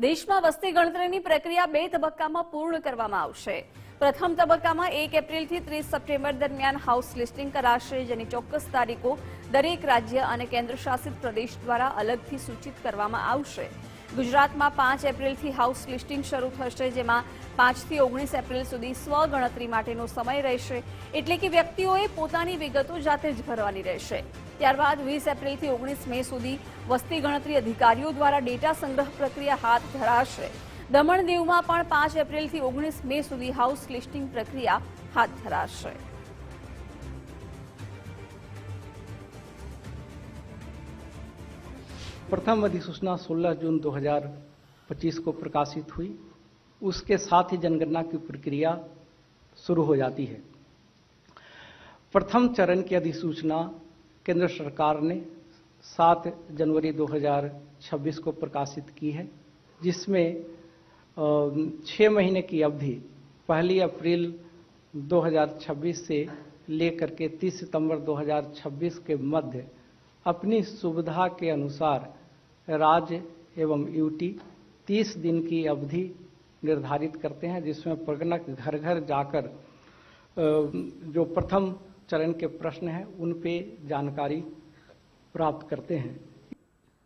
દેશમાં વસ્તી ગણતરીની પ્રક્રિયા 2 તબક્કામાં પૂર્ણ કરવામાં આવશે। પ્રથમ તબક્કામાં 1 એપ્રિલથી 30 સપ્ટેમ્બર દરમિયાન હાઉસ લિસ્ટિંગ કરાશે, જેની ચોક્કસ તારીખો દરેક રાજ્ય અને કેન્દ્રશાસિત પ્રદેશ દ્વારા અલગથી સૂચિત કરવામાં આવશે। ગુજરાતમાં 5 એપ્રિલથી હાઉસ લિસ્ટિંગ શરૂ થશે, જેમાં 5 થી 19 એપ્રિલ સુધી સ્વગણતરી માટેનો સમય રહેશે, એટલે કે વ્યક્તિઓએ પોતાની વિગતો જાતે જ ભરવાની રહેશે। ત્યારબાદ 20 એપ્રિલથી 19 મે સુધી વસ્તી ગણતરી અધિકારીઓ દ્વારા ડેટા સંગ્રહ પ્રક્રિયા હાથ ધરાશે। દમણ દીવમાં પણ 5 એપ્રિલથી 19 મે સુધી હાઉસ લિસ્ટિંગ પ્રક્રિયા હાથ ધરાશે। प्रथम अधिसूचना 16 जून 2025 को प्रकाशित हुई। उसके साथ ही जनगणना की प्रक्रिया शुरू हो जाती है। प्रथम चरण की अधिसूचना केंद्र सरकार ने 7 जनवरी 2026 को प्रकाशित की है, जिसमें 6 महीने की अवधि 1 अप्रैल 2026 से लेकर के 30 सितंबर 2026 के मध्य अपनी सुविधा के अनुसार राज्य एवं यूटी 30 दिन की अवधि निर्धारित करते हैं, जिसमें प्रगणक घर घर जाकर जो प्रथम चरण के प्रश्न हैं उन पे जानकारी प्राप्त करते हैं।